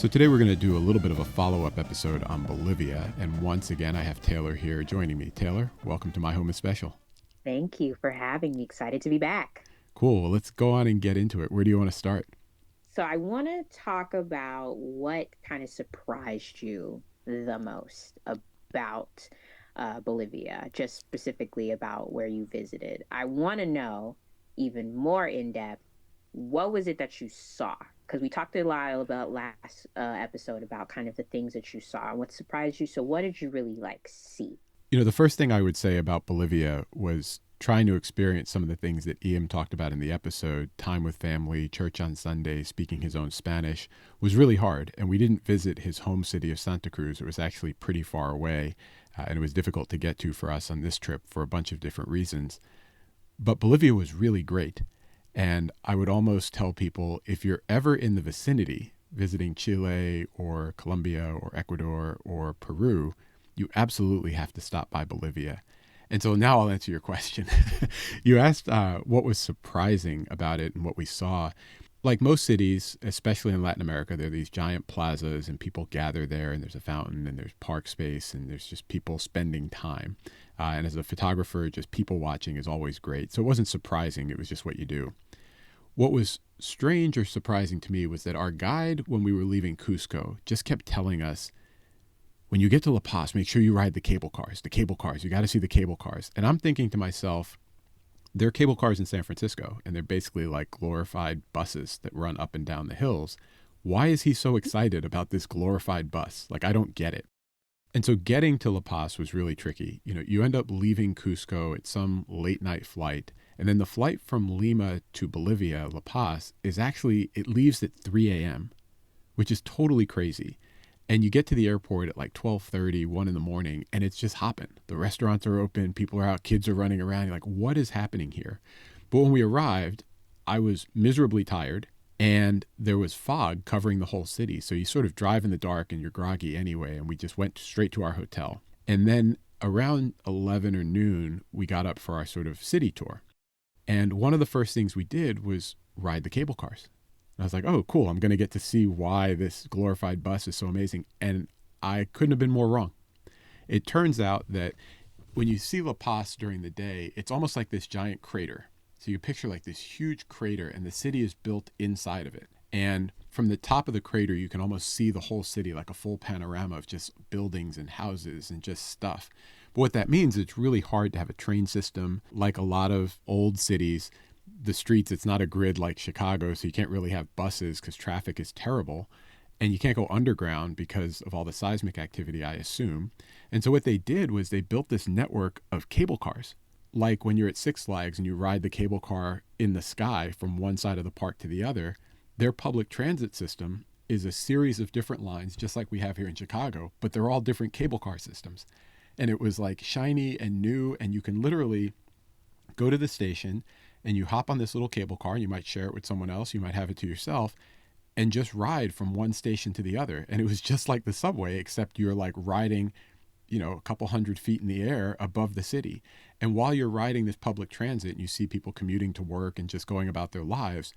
So today we're going to do a little bit of a follow-up episode on Bolivia, and once again I have Taylor here joining me. Taylor, welcome to My Home is Special. Thank you for having me. Excited to be back. Cool, well, let's go on and get into it. Where do you want to start? So, I want to talk about what kind of surprised you the most about Bolivia, just specifically about where you visited. I want to know even more in depth, what was it that you saw? Because we talked a lot about last episode about kind of the things that you saw and what surprised you. So, what did you really like see? The first thing I would say about Bolivia was trying to experience some of the things that Ian talked about in the episode, time with family, church on Sunday, speaking his own Spanish, was really hard. And we didn't visit his home city of Santa Cruz. It was actually pretty far away, and it was difficult to get to for us on this trip for a bunch of different reasons. But Bolivia was really great. And I would almost tell people, if you're ever in the vicinity, visiting Chile or Colombia or Ecuador or Peru, you absolutely have to stop by Bolivia. And so now I'll answer your question. You asked what was surprising about it and what we saw. Like most cities, especially in Latin America, there are these giant plazas and people gather there, and there's a fountain and there's park space and there's just people spending time. And as a photographer, just people watching is always great. So it wasn't surprising. It was just what you do. What was strange or surprising to me was that our guide, when we were leaving Cusco, just kept telling us, when you get to La Paz, make sure you ride the cable cars. The cable cars. You got to see the cable cars. And I'm thinking to myself, there are cable cars in San Francisco, and they're basically like glorified buses that run up and down the hills. Why is he so excited about this glorified bus? Like, I don't get it. And so getting to La Paz was really tricky. You end up leaving Cusco at some late night flight. And then the flight from Lima to Bolivia, La Paz, it leaves at 3 a.m., which is totally crazy. And you get to the airport at like 12:30, 1 in the morning, and it's just hopping. The restaurants are open, people are out, kids are running around. You're like, what is happening here? But when we arrived, I was miserably tired, and there was fog covering the whole city. So you sort of drive in the dark and you're groggy anyway, and we just went straight to our hotel. And then around 11 or noon, we got up for our sort of city tour. And one of the first things we did was ride the cable cars. I was like, oh, cool. I'm going to get to see why this glorified bus is so amazing. And I couldn't have been more wrong. It turns out that when you see La Paz during the day, it's almost like this giant crater. So you picture like this huge crater, and the city is built inside of it. And from the top of the crater, you can almost see the whole city, like a full panorama of just buildings and houses and just stuff. But what that means, it's really hard to have a train system. Like a lot of old cities, the streets, it's not a grid like Chicago, so you can't really have buses because traffic is terrible. And you can't go underground because of all the seismic activity, I assume. And so what they did was they built this network of cable cars. Like when you're at Six Flags and you ride the cable car in the sky from one side of the park to the other, their public transit system is a series of different lines, just like we have here in Chicago, but they're all different cable car systems. And it was like shiny and new, and you can literally go to the station and you hop on this little cable car. You might share it with someone else. You might have it to yourself and just ride from one station to the other. And it was just like the subway, except you're like riding, a couple hundred feet in the air above the city. And while you're riding this public transit and you see people commuting to work and just going about their lives,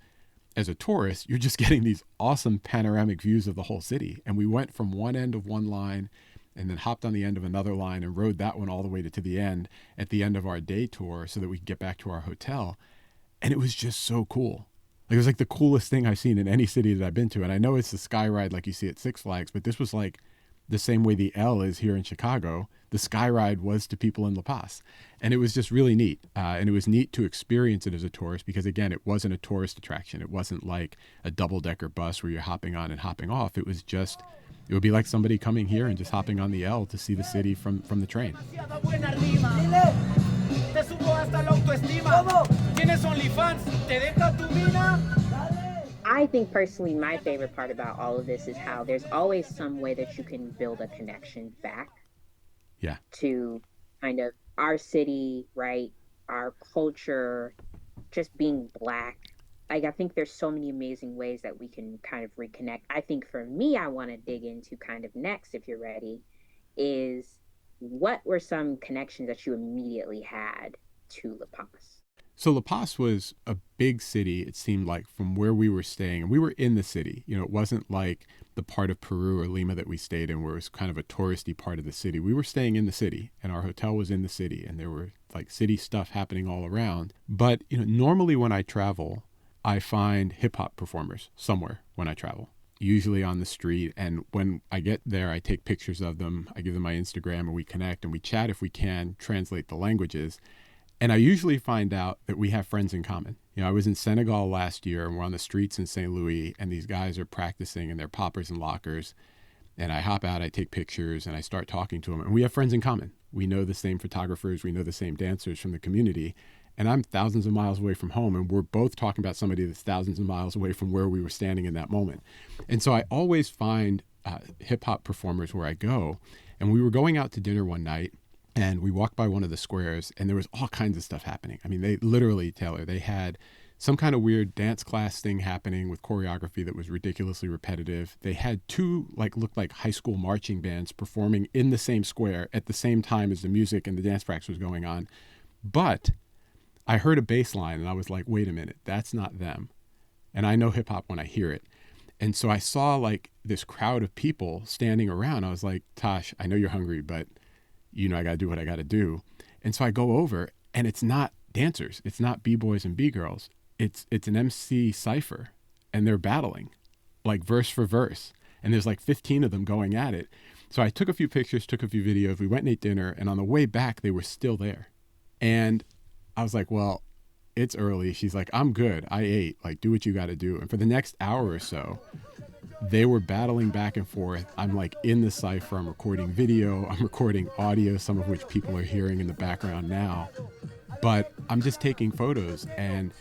as a tourist, you're just getting these awesome panoramic views of the whole city. And we went from one end of one line and then hopped on the end of another line and rode that one all the way to the end at the end of our day tour so that we could get back to our hotel. And it was just so cool. Like, it was like the coolest thing I've seen in any city that I've been to. And I know it's the sky ride like you see at Six Flags, but this was like the same way the L is here in Chicago. The sky ride was to people in La Paz. And it was just really neat. And it was neat to experience it as a tourist because, again, it wasn't a tourist attraction. It wasn't like a double-decker bus where you're hopping on and hopping off. It would be like somebody coming here and just hopping on the L to see the city from the train. I think personally, my favorite part about all of this is how there's always some way that you can build a connection back Yeah. to kind of our city, right? Our culture, just being Black. Like, I think there's so many amazing ways that we can kind of reconnect. I think for me, I want to dig into kind of next, if you're ready, is what were some connections that you immediately had to La Paz? So La Paz was a big city, it seemed like, from where we were staying. And we were in the city. You know, it wasn't like the part of Peru or Lima that we stayed in where it was kind of a touristy part of the city. We were staying in the city and our hotel was in the city and there were like city stuff happening all around. But, you know, normally when I travel, I find hip hop performers somewhere when I travel, usually on the street. And when I get there, I take pictures of them. I give them my Instagram and we connect and we chat if we can, translate the languages. And I usually find out that we have friends in common. You know, I was in Senegal last year and we're on the streets in St. Louis and these guys are practicing and they're poppers and lockers. And I hop out, I take pictures and I start talking to them. And we have friends in common. We know the same photographers. We know the same dancers from the community. And I'm thousands of miles away from home. And we're both talking about somebody that's thousands of miles away from where we were standing in that moment. And so I always find hip hop performers where I go. And we were going out to dinner one night. And we walked by one of the squares and there was all kinds of stuff happening. I mean, they literally, Taylor, they had some kind of weird dance class thing happening with choreography that was ridiculously repetitive. They had two, like, looked like high school marching bands performing in the same square at the same time as the music and the dance practice was going on. But I heard a bass line and I was like, wait a minute, that's not them. And I know hip hop when I hear it. And so I saw like this crowd of people standing around. I was like, Tosh, I know you're hungry, but you know, I got to do what I got to do. And so I go over and it's not dancers. It's not B-boys and B-girls. It's an MC cypher and they're battling like verse for verse. And there's like 15 of them going at it. So I took a few pictures, took a few videos. We went and ate dinner. And on the way back, they were still there. And I was like, well, it's early. She's like, I'm good. I ate. Like, do what you got to do. And for the next hour or so, they were battling back and forth. I'm like in the cipher. I'm recording video. I'm recording audio, some of which people are hearing in the background now. But I'm just taking photos and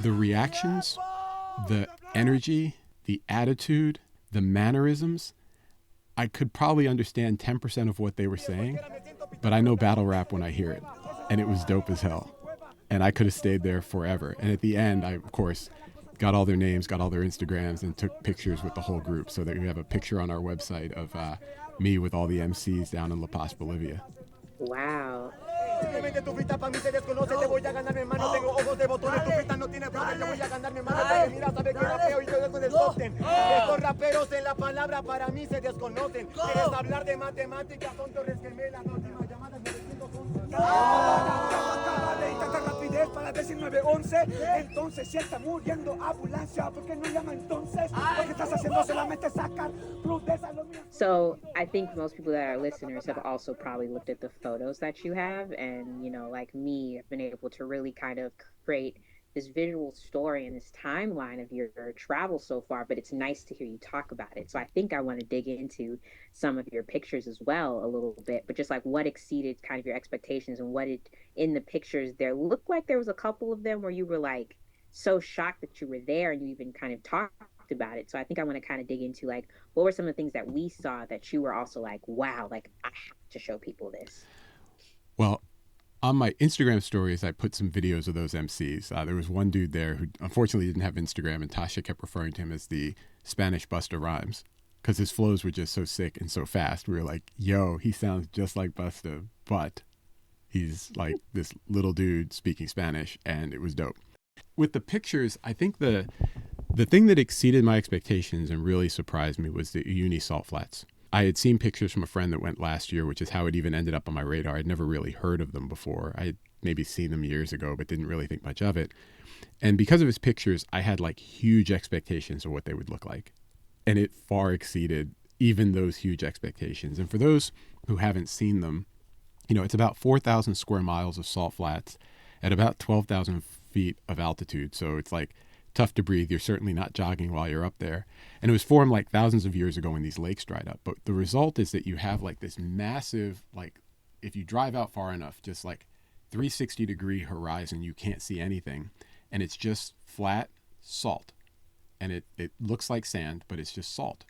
the reactions, the energy, the attitude, the mannerisms, I could probably understand 10% of what they were saying, but I know battle rap when I hear it. And it was dope as hell. And I could have stayed there forever. And at the end, I, of course, got all their names, got all their Instagrams, and took pictures with the whole group so that we have a picture on our website of me with all the MCs down in La Paz, Bolivia. Wow. Simplemente tu frita para mí se desconoce, te voy a ganar mi hermano, tengo ojos de botones, tu frita no tiene flores, te voy a ganar mi hermano, porque mira, sabe que rapeo y todo con el sostén. Estos raperos en la palabra para mí se desconocen. Quieres hablar de matemáticas, son torres gemelas, últimas llamadas 911. Tanta rapidez para decir 911, entonces si está muriendo ambulancia, ¿por qué no llama entonces? Porque estás haciendo solamente sacar plus de esa. So I think most people that are listeners have also probably looked at the photos that you have. And, you know, like me, I've been able to really kind of create this visual story and this timeline of your travel so far, but it's nice to hear you talk about it. So I think I want to dig into some of your pictures as well a little bit, but just like what exceeded kind of your expectations and what it in the pictures there looked like there was a couple of them where you were like so shocked that you were there and you even kind of talked about it. So I think I want to kind of dig into like what were some of the things that we saw that you were also like, wow, like I have to show people this. Well, on my Instagram stories, I put some videos of those MCs. There was one dude there who unfortunately didn't have Instagram, and Tasha kept referring to him as the Spanish Busta Rhymes because his flows were just so sick and so fast. We were like, yo, he sounds just like Busta, but he's like this little dude speaking Spanish, and it was dope. With the pictures, I think the thing that exceeded my expectations and really surprised me was the Uyuni salt flats. I had seen pictures from a friend that went last year, which is how it even ended up on my radar. I'd never really heard of them before. I had maybe seen them years ago, but didn't really think much of it. And because of his pictures, I had like huge expectations of what they would look like. And it far exceeded even those huge expectations. And for those who haven't seen them, you know, it's about 4,000 square miles of salt flats at about 12,000 feet of altitude. So it's like tough to breathe. You're certainly not jogging while you're up there. And it was formed like thousands of years ago when these lakes dried up. But the result is that you have like this massive, like if you drive out far enough, just like 360-degree horizon, you can't see anything. And it's just flat salt. And it looks like sand, but it's just salt.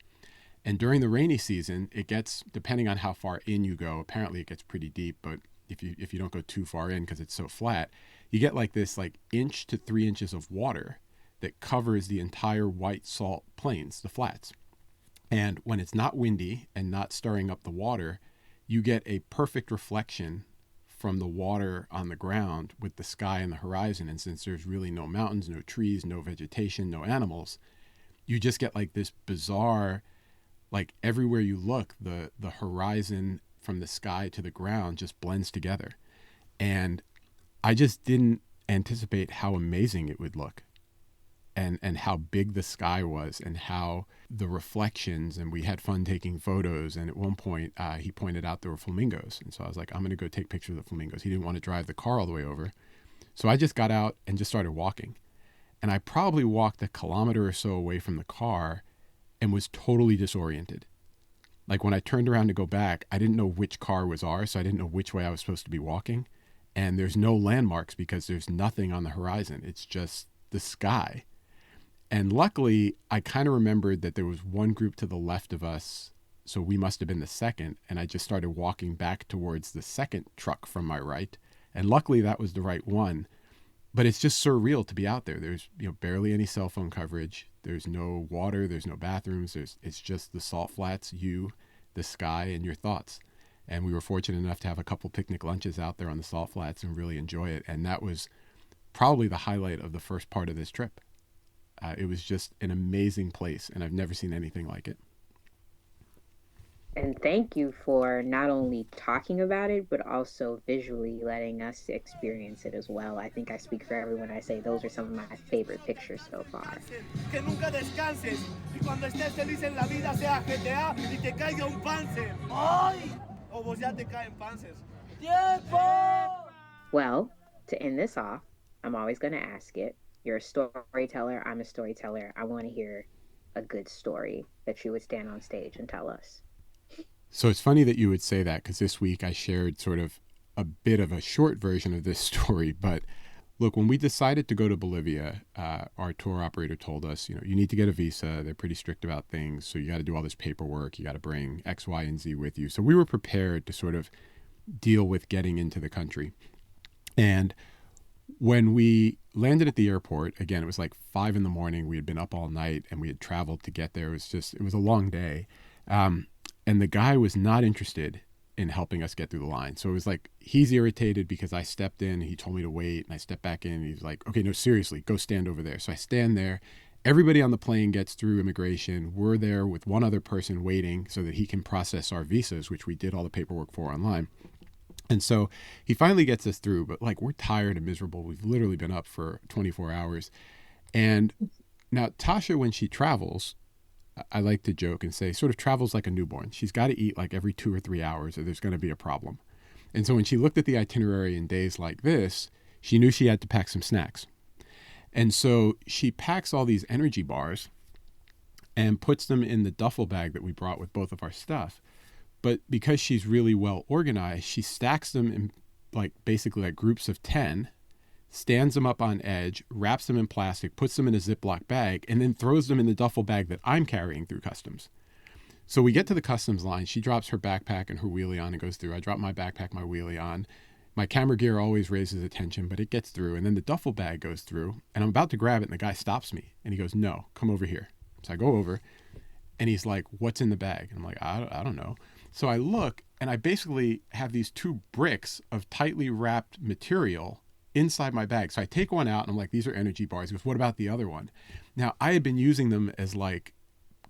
And during the rainy season, it gets, depending on how far in you go, apparently it gets pretty deep, but if you don't go too far in because it's so flat, you get like this like 1 to 3 inches of water that covers the entire white salt plains, the flats. And when it's not windy and not stirring up the water, you get a perfect reflection from the water on the ground with the sky and the horizon. And since there's really no mountains, no trees, no vegetation, no animals, you just get like this bizarre, like everywhere you look, the horizon from the sky to the ground just blends together. And I just didn't anticipate how amazing it would look, and how big the sky was, and how the reflections, and we had fun taking photos. And at one point he pointed out there were flamingos, and so I was like, I'm gonna go take pictures of the flamingos. He didn't want to drive the car all the way over, so I just got out and just started walking. And I probably walked a kilometer or so away from the car and was totally disoriented. Like when I turned around to go back, I didn't know which car was ours, so I didn't know which way I was supposed to be walking. And there's no landmarks because there's nothing on the horizon. It's just the sky. And luckily, I kind of remembered that there was one group to the left of us, so we must have been the second. And I just started walking back towards the second truck from my right. And luckily, that was the right one. But it's just surreal to be out there. There's barely any cell phone coverage. There's no water. There's no bathrooms. It's just the salt flats, you, the sky, and your thoughts. And we were fortunate enough to have a couple picnic lunches out there on the salt flats and really enjoy it. And that was probably the highlight of the first part of this trip. It was just an amazing place, and I've never seen anything like it. And thank you for not only talking about it, but also visually letting us experience it as well. I think I speak for everyone. I say those are some of my favorite pictures so far. Que nunca descanses y cuando estés feliz en la vida sea GTA y te caiga un panzer. ¡Ay! O vos ya te caen panzers. ¡Tiempo! Well, to end this off, I'm always going to ask it. You're a storyteller. I'm a storyteller. I want to hear a good story that you would stand on stage and tell us. So it's funny that you would say that, because this week I shared sort of a bit of a short version of this story. But look, when we decided to go to Bolivia, our tour operator told us, you need to get a visa. They're pretty strict about things. So you got to do all this paperwork. You got to bring X, Y, and Z with you. So we were prepared to sort of deal with getting into the country. And when we landed at the airport, again, it was like 5 a.m. We had been up all night and we had traveled to get there. It was a long day. And the guy was not interested in helping us get through the line. So it was like, he's irritated because I stepped in, he told me to wait, and I stepped back in, and he's like, okay, no, seriously, go stand over there. So I stand there. Everybody on the plane gets through immigration. We're there with one other person waiting so that he can process our visas, which we did all the paperwork for online. And so he finally gets us through, but like, we're tired and miserable. We've literally been up for 24 hours. And now Tasha, when she travels, I like to joke and say, sort of travels like a newborn. She's got to eat like every 2 or 3 hours or there's going to be a problem. And so when she looked at the itinerary in days like this, she knew she had to pack some snacks. And so she packs all these energy bars and puts them in the duffel bag that we brought with both of our stuff. But because she's really well organized, she stacks them in basically like groups of 10, stands them up on edge, wraps them in plastic, puts them in a Ziploc bag, and then throws them in the duffel bag that I'm carrying through customs. So we get to the customs line. She drops her backpack and her wheelie on and goes through. I drop my backpack, my wheelie on. My camera gear always raises attention, but it gets through. And then the duffel bag goes through, and I'm about to grab it, and the guy stops me. And he goes, no, come over here. So I go over, and he's like, what's in the bag? And I'm like, I don't know. So I look, and I basically have these 2 bricks of tightly wrapped material inside my bag. So I take one out, and I'm like, these are energy bars. He goes, what about the other one? Now, I had been using them as like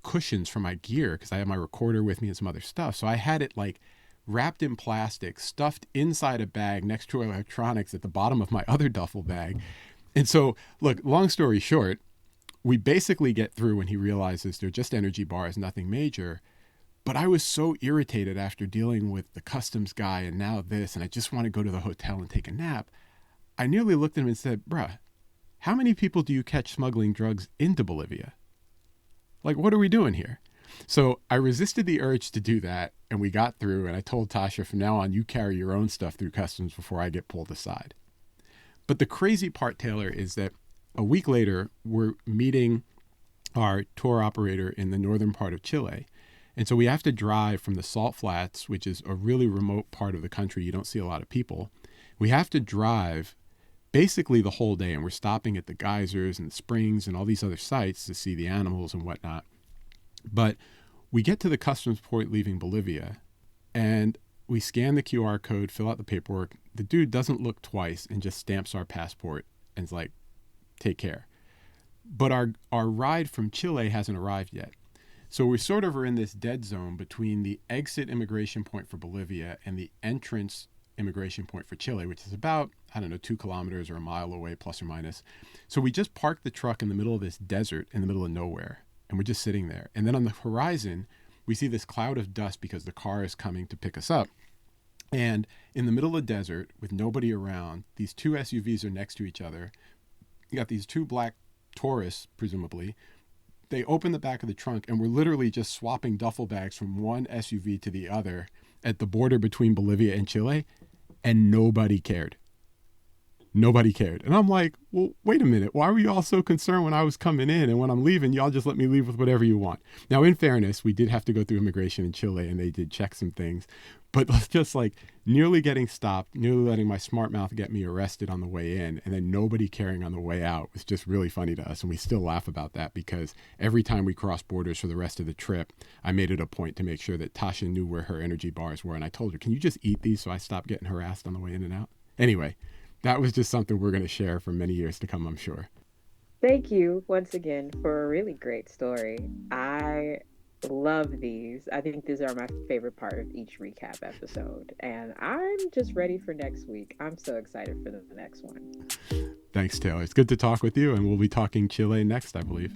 cushions for my gear because I had my recorder with me and some other stuff. So I had it like wrapped in plastic, stuffed inside a bag next to electronics at the bottom of my other duffel bag. And so, look, long story short, we basically get through when he realizes they're just energy bars, nothing major. But I was so irritated after dealing with the customs guy and now this, and I just want to go to the hotel and take a nap. I nearly looked at him and said, bruh, how many people do you catch smuggling drugs into Bolivia? Like, what are we doing here? So I resisted the urge to do that, and we got through, and I told Tasha, from now on, you carry your own stuff through customs before I get pulled aside. But the crazy part, Taylor, is that a week later, we're meeting our tour operator in the northern part of Chile. And so we have to drive from the Salt Flats, which is a really remote part of the country. You don't see a lot of people. We have to drive basically the whole day, and we're stopping at the geysers and the springs and all these other sites to see the animals and whatnot. But we get to the customs point leaving Bolivia, and we scan the QR code, fill out the paperwork. The dude doesn't look twice and just stamps our passport and is like, take care. But our ride from Chile hasn't arrived yet. So we sort of are in this dead zone between the exit immigration point for Bolivia and the entrance immigration point for Chile, which is about, 2 kilometers or a mile away, plus or minus. So we just parked the truck in the middle of this desert in the middle of nowhere, and we're just sitting there. And then on the horizon, we see this cloud of dust because the car is coming to pick us up. And in the middle of the desert with nobody around, these two SUVs are next to each other. You got these two black tourists, presumably. They open the back of the trunk, and we're literally just swapping duffel bags from one SUV to the other at the border between Bolivia and Chile, and nobody cared. Nobody cared. And I'm like, well, wait a minute. Why were you all so concerned when I was coming in, and when I'm leaving, y'all just let me leave with whatever you want? Now, in fairness, we did have to go through immigration in Chile, and they did check some things. But just like nearly getting stopped, nearly letting my smart mouth get me arrested on the way in, and then nobody caring on the way out was just really funny to us. And we still laugh about that because every time we crossed borders for the rest of the trip, I made it a point to make sure that Tasha knew where her energy bars were. And I told her, can you just eat these so I stop getting harassed on the way in and out? Anyway, that was just something we're going to share for many years to come, I'm sure. Thank you once again for a really great story. I love these. I think these are my favorite part of each recap episode. And I'm just ready for next week. I'm so excited for the next one. Thanks, Taylor. It's good to talk with you, and we'll be talking Chile next, I believe.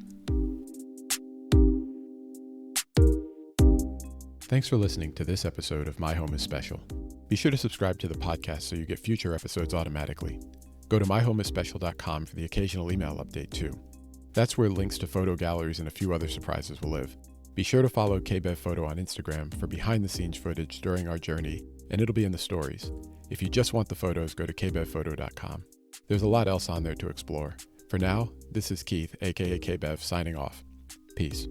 Thanks for listening to this episode of My Home is Special. Be sure to subscribe to the podcast so you get future episodes automatically. Go to myhomeisspecial.com for the occasional email update too. That's where links to photo galleries and a few other surprises will live. Be sure to follow KBev Photo on Instagram for behind-the-scenes footage during our journey, and it'll be in the stories. If you just want the photos, go to kbevphoto.com. There's a lot else on there to explore. For now, this is Keith, aka KBev, signing off. Peace.